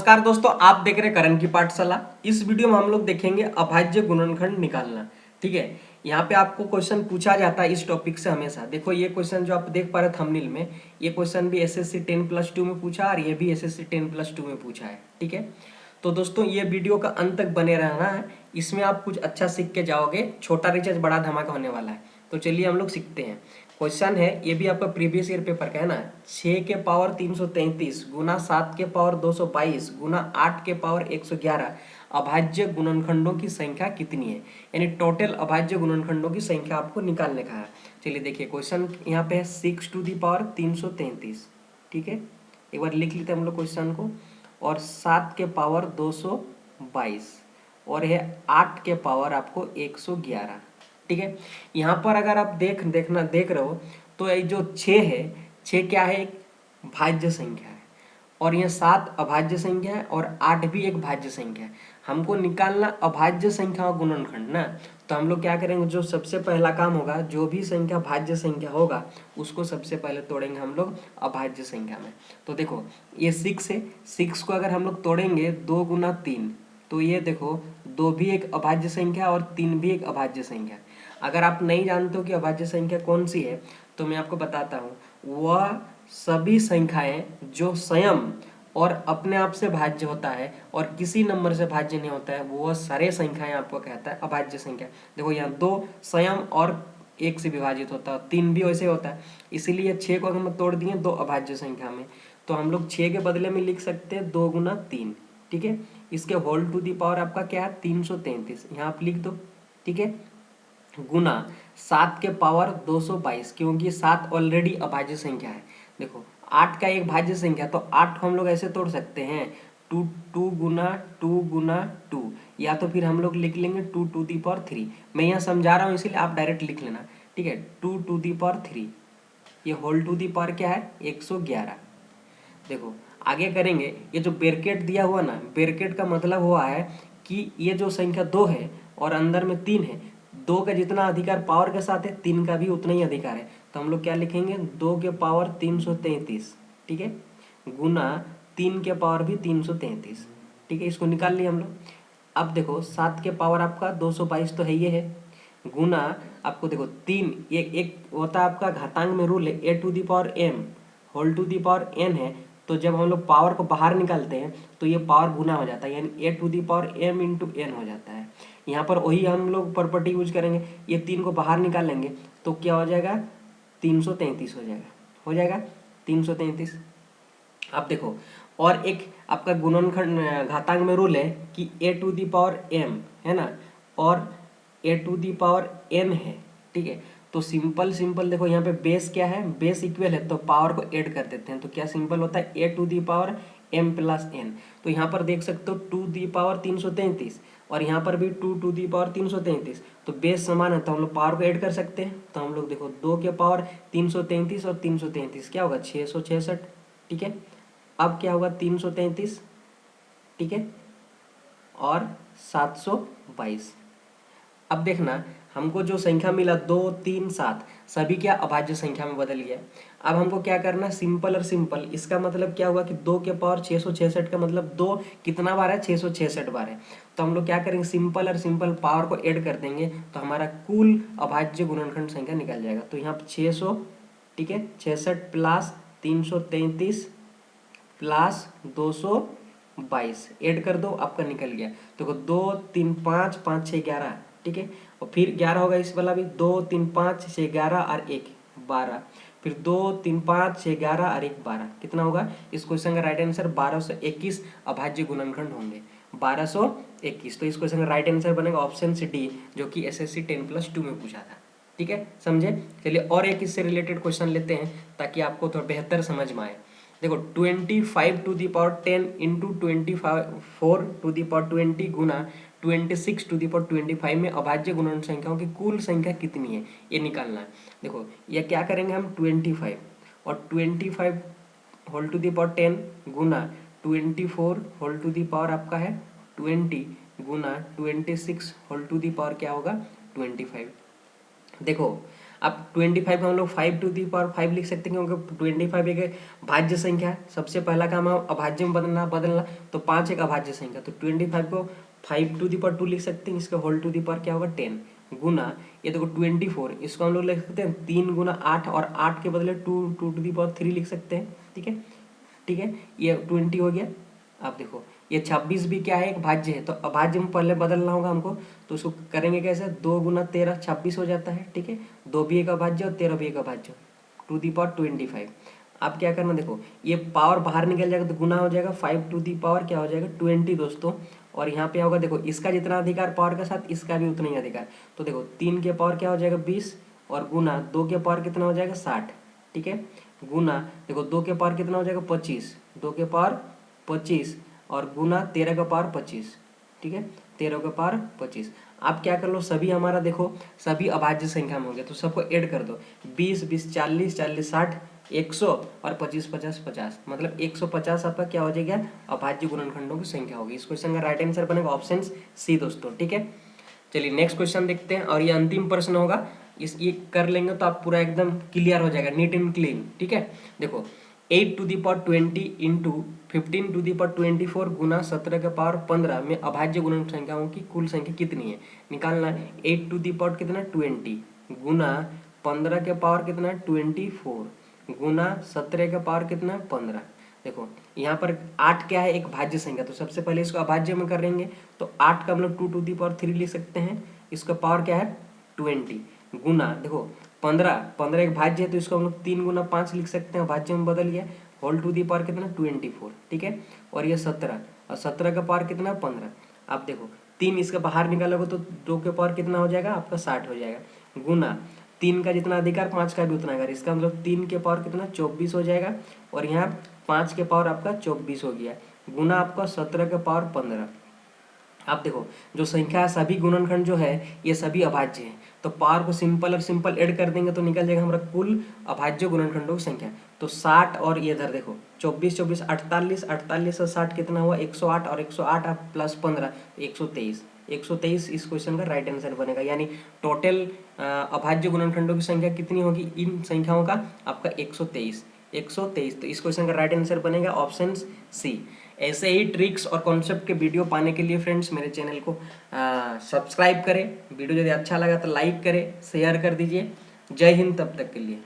नमस्कार दोस्तों, आप देख रहे हैं करण की पाठशाला। इस वीडियो में हम लोग देखेंगे अभाज्य गुणनखंड निकालना। ठीक है, यहाँ पे आपको क्वेश्चन पूछा जाता है इस टॉपिक से हमेशा। देखो ये क्वेश्चन जो आप देख पा रहे थंबनेल में, ये क्वेश्चन भी एसएससी 10+2 में पूछा और ये भी एसएससी 10+2 में पूछा है। ठीक है, तो दोस्तों ये वीडियो का अंत तक बने रहना है, इसमें आप कुछ अच्छा सीख के जाओगे। छोटा रिचार्ज बड़ा धमाका होने वाला है। तो चलिए हम लोग सीखते हैं। क्वेश्चन है, ये भी आपका प्रीवियस ईयर पेपर का है ना। 6 के पावर 333 गुना 7 के पावर 222 गुना 8 के पावर 111 अभाज्य गुणनखंडों की संख्या कितनी है। यानी टोटल अभाज्य गुणनखंडों की संख्या आपको निकालने का है। चलिए देखिए, क्वेश्चन यहाँ पे है 6 टू दी पावर 333। ठीक है, एक बार लिख लेते हैं हम लोग क्वेश्चन को। और 7 के पावर 222 और यह 8 के पावर आपको 111। ठीक है, यहाँ पर अगर आप देख रहे हो तो ये जो 6 है, 6 क्या है, एक भाज्य संख्या है। और यह 7 अभाज्य संख्या है और 8 भी एक भाज्य संख्या है। हमको निकालना अभाज्य संख्या और गुणनखंड ना। तो हम लोग क्या करेंगे, जो सबसे पहला काम होगा, जो भी संख्या भाज्य संख्या होगा उसको सबसे पहले तोड़ेंगे हम लोग अभाज्य संख्या में। तो देखो ये 6 है, 6 को अगर हम लोग तोड़ेंगे 2 गुना 3, तो ये देखो 2 भी एक अभाज्य संख्या और 3 भी एक अभाज्य संख्या। अगर आप नहीं जानते हो कि अभाज्य संख्या कौन सी है, तो मैं आपको बताता हूँ। वह सभी संख्याएं जो स्वयं और अपने आप से भाज्य होता है और किसी नंबर से भाज्य नहीं होता है, वो सारे संख्याएं आपको कहता है अभाज्य संख्या। देखो यहाँ 2 स्वयं और 1 से विभाजित होता है, 3 भी वैसे होता है। इसीलिए 6 को अगर हम तोड़ दिए 2 अभाज्य संख्या में, तो हम लोग 6 के बदले में लिख सकते हैं 2 गुना 3। ठीक है, इसके होल टू दी पावर आपका क्या है, 333, यहाँ आप लिख दो। ठीक है, गुना 7 के पावर 222, क्योंकि 7 ऑलरेडी अभाज्य संख्या है। देखो 8 का एक भाज्य संख्या, तो 8 को हम लोग ऐसे तोड़ सकते हैं, 2 2 गुना 2 गुना 2, या तो फिर हम लोग लिख लेंगे 2 टू दी पावर 3। मैं यहाँ समझा रहा हूँ इसीलिए आप डायरेक्ट लिख लेना। ठीक है, 2 टू दी पावर 3, ये होल टू दी पावर क्या है, 111। देखो आगे करेंगे, ये जो ब्रैकेट दिया हुआ ना, ब्रैकेट का मतलब हुआ है कि ये जो संख्या 2 है और अंदर में 3 है, 2 का जितना अधिकार पावर के साथ है, 3 का भी उतना ही अधिकार है। तो हम लोग क्या लिखेंगे, 2 के पावर 333। ठीक है, गुना 3 के पावर भी 333। ठीक है, इसको निकाल लिया हम लोग। अब देखो 7 के पावर आपका 222 तो है, ये है, गुना आपको देखो 3, ये एक होता है आपका घातांक में रूल है, a to the power M whole to the power N है। तो जब हम लोग पावर को बाहर निकालते हैं तो ये पावर गुना हो जाता है, यानी a to the power M into N हो जाता है। यहाँ पर वही हम लोग प्रॉपर्टी यूज करेंगे, ये 3 को बाहर निकालेंगे तो क्या हो जाएगा, 333 हो जाएगा 333। अब देखो, और एक आपका गुणनखंड घातांक में रूल है कि ए टू दी पावर एम है ना, और ए टू दी पावर एन है। ठीक है, तो सिंपल सिंपल देखो यहाँ पे बेस क्या है, बेस इक्वल है, तो पावर को ऐड कर देते हैं। तो क्या सिंपल होता है, a to the power M plus N. तो यहाँ पर देख सकते हो 2 दी पावर 333 और यहाँ पर भी 2 टू दी पावर 333। तो बेस समान है तो हम लोग पावर को ऐड कर सकते हैं। तो हम लोग देखो 2 के पावर 333 और 333 क्या होगा, 666। ठीक है, अब क्या होगा 333, ठीक है, और 722। अब देखना, हमको जो संख्या मिला 2 3 7, सभी क्या अभाज्य संख्या में बदल गया। अब हमको क्या करना, सिंपल और सिंपल। इसका मतलब क्या हुआ कि 2 के पावर 666 का मतलब 2 कितना बार है, 666 बार है। तो हम लोग क्या करेंगे, सिंपल और सिंपल पावर को ऐड कर देंगे तो हमारा कुल अभाज्य गुणनखंड संख्या निकल जाएगा। तो यहाँ पर 600, ठीक है, 66 प्लस 333 प्लस 222 ऐड कर दो, आपका निकल गया। देखो 2 3 5 5 6 11। ठीक है, और फिर 11 होगा इस वाला भी, 2 3 5 6 11 और 1 12। फिर 2 3 5 6 11 और 1 12, कितना होगा इस क्वेश्चन का राइट आंसर, 1221 अभाज्य गुणनखंड होंगे, 1221। तो इस क्वेश्चन का राइट आंसर बनेगा ऑप्शन सी डी, जो कि एसएससी 10+2 में पूछा था। ठीक है, समझे। चलिए और एक इससे रिलेटेड क्वेश्चन लेते हैं ताकि आपको थोड़ा बेहतर समझ में आए। देखो 25 to the power 10 into 24 to the power 20 गुना 26 टू दी पावर 25 में अभाज्य गुणन संख्याओं की कुल संख्या कितनी है, ये निकालना है। देखो ये क्या करेंगे हम, 25 और 25 होल टू दी पावर 10 गुना 24 होल टू दी पावर आपका है 20 गुना 26 होल टू दी पावर क्या होगा 25। देखो अब 25 को हम लोग 5 लिख सकते हैं, क्योंकि 25 एक भाज्य संख्या है। सबसे पहला काम है अभाज्य में बदलना, तो 5 एक अभाज्य संख्या, तो 25 को 5 लिख सकते हैं, इसका होल टू दी पावर क्या होगा 10, गुना ये देखो 24, इसको हम लोग लिख सकते हैं 3 गुना 8, और 8 के बदले 2 टू दी पावर 3 लिख सकते हैं। ठीक है, ठीक है, ये 20 हो गया। आप देखो ये 26 भी क्या है, एक भाज्य है, तो अभाज्य में पहले बदलना होगा हमको, तो उसको करेंगे कैसे, 2 गुना 13 26 हो जाता है। ठीक है, 2 भी एक अभाज्य और 13 भी एक अभाज्य, टू दी पावर 25। अब क्या करना, देखो ये पावर बाहर निकल जाएगा तो गुना हो जाएगा, 5 टू दी पावर क्या हो जाएगा 20 दोस्तों। और यहाँ पे होगा देखो इसका जितना अधिकार पावर के साथ इसका भी उतना ही अधिकार, तो देखो 3 के पावर क्या हो जाएगा 20, और गुना 2 के पावर कितना हो जाएगा 60। ठीक है, गुना देखो 2 के पावर कितना हो जाएगा 25, 2 के पावर 25, और गुना 13 का पावर 25। ठीक है, 13 का पावर 25। आप क्या कर लो, सभी हमारा देखो सभी अभाज्य संख्या में हो गया, तो सबको ऐड कर दो, 20 20 40 40 60 100 और 25 50 50, मतलब 150 आपका क्या हो जाएगा अभाज्य गुणनखंडों की संख्या होगी। इस क्वेश्चन का राइट आंसर बनेगा ऑप्शन सी दोस्तों। ठीक है, चलिए नेक्स्ट क्वेश्चन देखते हैं, और ये अंतिम प्रश्न होगा, इस ये कर लेंगे तो आप पूरा एकदम क्लियर हो जाएगा, नीट एंड क्लीन। ठीक है, देखो 8 to the power 20 into 15 to the power 24 गुना 17 के पावर 15 में अभाज्य गुणन संख्याओं की कुल संख्या कितनी है, निकालना है। 8 टू दी पावर कितना 20 गुना 15 के पावर कितना 24 गुना 17 के पावर कितना 15। देखो यहाँ पर 8 क्या है, एक भाज्य संख्या, तो सबसे पहले इसको अभाज्य में करेंगे, तो 8 का हम लोग 2 टू दी पावर 3 लिख सकते हैं, इसका पावर क्या है 20, गुना देखो 15 एक भाज्य है, तो इसको हम लोग 3 गुना 5 लिख सकते हैं, भाज्य में बदल गया, होल टू दी पावर कितना 24। ठीक है, और ये 17, और 17 का पावर कितना 15। आप देखो 3 इसका बाहर निकालोगे तो 2 के पावर कितना हो जाएगा आपका 60 हो जाएगा, गुना 3 का जितना अधिकार 5 का भी उतना अधिकार, इसका मतलब 3 के पावर कितना 24 हो जाएगा, और यहाँ 5 के पावर आपका 24 हो गया, गुना आपका 17 के पावर 15। आप देखो जो संख्या सभी गुणनखंड जो है ये सभी अभाज्य है, तो पावर को सिंपल और सिंपल ऐड कर देंगे तो निकल जाएगा हमारा कुल अभाज्य गुणनखंडों की संख्या। तो 60 और ये इधर देखो 24 24 48 48 और 60 कितना हुआ 108, और 108 आप प्लस 15 123, 123 इस क्वेश्चन का राइट आंसर बनेगा। यानी टोटल अभाज्य गुणनखंडों की संख्या कितनी होगी इन संख्याओं का आपका 123, 123। तो इस क्वेश्चन का राइट आंसर बनेगा ऑप्शन सी। ऐसे ही ट्रिक्स और कॉन्सेप्ट के वीडियो पाने के लिए फ्रेंड्स मेरे चैनल को सब्सक्राइब करें, वीडियो यदि अच्छा लगा तो लाइक करें, शेयर कर दीजिए। जय हिंद, तब तक के लिए।